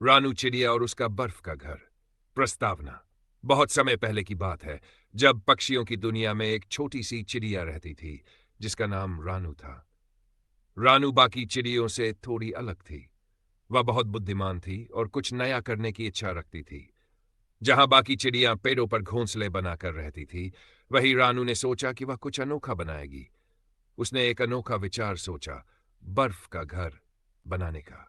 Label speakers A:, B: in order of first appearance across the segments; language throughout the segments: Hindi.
A: रानू चिड़िया और उसका बर्फ का घर। प्रस्तावना। बहुत समय पहले की बात है, जब पक्षियों की दुनिया में एक छोटी सी चिड़िया रहती थी जिसका नाम रानू था। रानू बाकी चिड़ियों से थोड़ी अलग थी। वह बहुत बुद्धिमान थी और कुछ नया करने की इच्छा रखती थी। जहां बाकी चिड़ियां पेड़ों पर घोंसले बनाकर रहती थी, वहीं रानू ने सोचा कि वह कुछ अनोखा बनाएगी। उसने एक अनोखा विचार सोचा, बर्फ का घर बनाने का।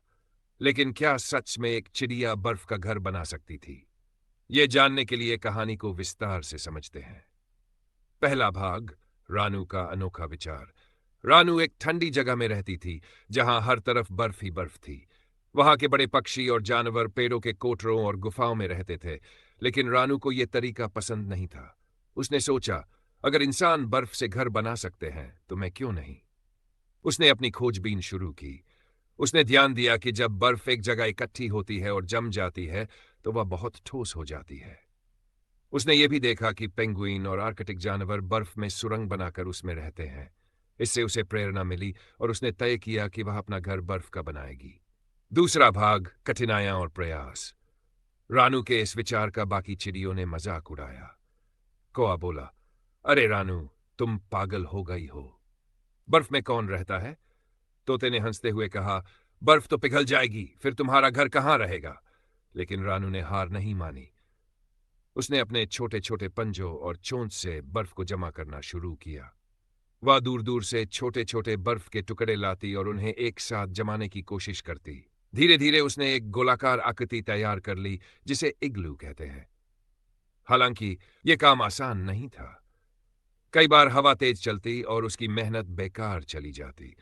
A: लेकिन क्या सच में एक चिड़िया बर्फ का घर बना सकती थी? ये जानने के लिए कहानी को विस्तार से समझते हैं। पहला भाग, रानू का अनोखा विचार। रानू एक ठंडी जगह में रहती थी जहां हर तरफ बर्फ ही बर्फ थी। वहां के बड़े पक्षी और जानवर पेड़ों के कोटरों और गुफाओं में रहते थे, लेकिन रानू को यह तरीका पसंद नहीं था। उसने सोचा, अगर इंसान बर्फ से घर बना सकते हैं तो मैं क्यों नहीं। उसने अपनी खोजबीन शुरू की। उसने ध्यान दिया कि जब बर्फ एक जगह इकट्ठी होती है और जम जाती है तो वह बहुत ठोस हो जाती है। उसने ये भी देखा कि पेंगुइन और आर्कटिक जानवर बर्फ में सुरंग बनाकर उसमें रहते हैं। इससे उसे प्रेरणा मिली और उसने तय किया कि वह अपना घर बर्फ का बनाएगी। दूसरा भाग, कठिनाइयां और प्रयास। रानू के इस विचार का बाकी चिड़ियों ने मजाक उड़ाया। कौआ बोला, अरे रानू, तुम पागल हो गई हो। बर्फ में कौन रहता है? तोते ने हंसते हुए कहा, बर्फ तो पिघल जाएगी, फिर तुम्हारा घर कहां रहेगा? लेकिन रानू ने हार नहीं मानी। उसने अपने छोटे छोटे पंजों और चोंच से बर्फ को जमा करना शुरू किया। वह दूर दूर से छोटे छोटे बर्फ के टुकड़े लाती और उन्हें एक साथ जमाने की कोशिश करती। धीरे धीरे उसने एक गोलाकार आकृति तैयार कर ली जिसे इग्लू कहते हैं। हालांकि यह काम आसान नहीं था। कई बार हवा तेज चलती और उसकी मेहनत बेकार चली जाती।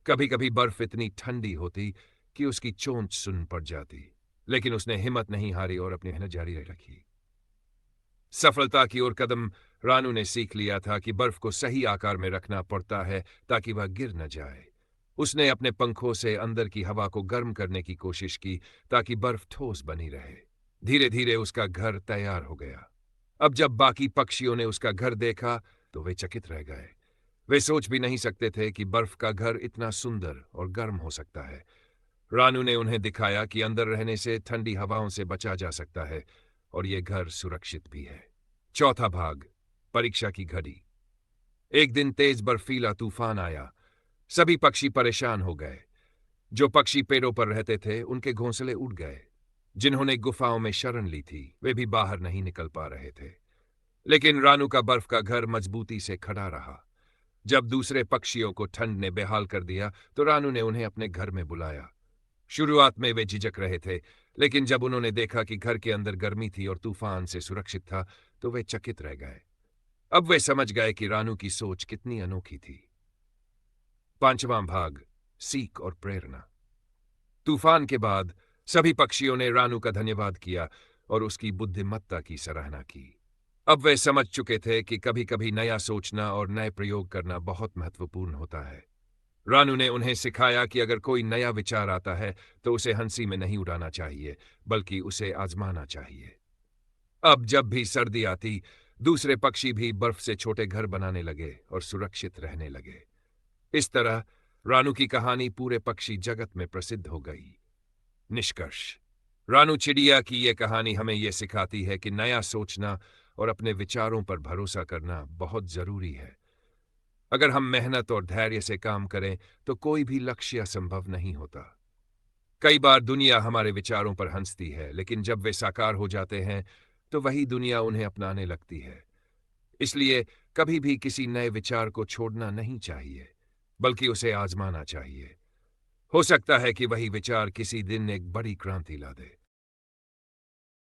A: कभी कभी बर्फ इतनी ठंडी होती कि उसकी चोंच सुन्न पड़ जाती, लेकिन उसने हिम्मत नहीं हारी और अपनी मेहनत जारी रखी। सफलता की ओर कदम रानू ने सीख लिया था कि बर्फ को सही आकार में रखना पड़ता है ताकि वह गिर न जाए। उसने अपने पंखों से अंदर की हवा को गर्म करने की कोशिश की ताकि बर्फ ठोस बनी रहे। धीरे धीरे उसका घर तैयार हो गया। अब जब बाकी पक्षियों ने उसका घर देखा तो वे चकित रह गए। वे सोच भी नहीं सकते थे कि बर्फ का घर इतना सुंदर और गर्म हो सकता है। रानू ने उन्हें दिखाया कि अंदर रहने से ठंडी हवाओं से बचा जा सकता है और ये घर सुरक्षित भी है। चौथा भाग, परीक्षा की घड़ी। एक दिन तेज बर्फीला तूफान आया। सभी पक्षी परेशान हो गए। जो पक्षी पेड़ों पर रहते थे उनके घोंसले उड़ गए। जिन्होंने गुफाओं में शरण ली थी वे भी बाहर नहीं निकल पा रहे थे। लेकिन रानू का बर्फ का घर मजबूती से खड़ा रहा। जब दूसरे पक्षियों को ठंड ने बेहाल कर दिया तो रानू ने उन्हें अपने घर में बुलाया। शुरुआत में वे झिझक रहे थे, लेकिन जब उन्होंने देखा कि घर के अंदर गर्मी थी और तूफान से सुरक्षित था तो वे चकित रह गए। अब वे समझ गए कि रानू की सोच कितनी अनोखी थी। पांचवां भाग, सीख और प्रेरणा। तूफान के बाद सभी पक्षियों ने रानू का धन्यवाद किया और उसकी बुद्धिमत्ता की सराहना की। अब वे समझ चुके थे कि कभी कभी नया सोचना और नए प्रयोग करना बहुत महत्वपूर्ण होता है। रानू ने उन्हें सिखाया कि अगर कोई नया विचार आता है तो उसे हंसी में नहीं उड़ाना चाहिए, बल्कि उसे आजमाना चाहिए। अब जब भी सर्दी आती, दूसरे पक्षी भी बर्फ से छोटे घर बनाने लगे और सुरक्षित रहने लगे। इस तरह रानू की कहानी पूरे पक्षी जगत में प्रसिद्ध हो गई। निष्कर्ष। रानू चिड़िया की यह कहानी हमें यह सिखाती है कि नया सोचना और अपने विचारों पर भरोसा करना बहुत जरूरी है। अगर हम मेहनत और धैर्य से काम करें तो कोई भी लक्ष्य असंभव नहीं होता। कई बार दुनिया हमारे विचारों पर हंसती है, लेकिन जब वे साकार हो जाते हैं तो वही दुनिया उन्हें अपनाने लगती है। इसलिए कभी भी किसी नए विचार को छोड़ना नहीं चाहिए, बल्कि उसे आजमाना चाहिए। हो सकता है कि वही विचार किसी दिन एक बड़ी क्रांति ला दे।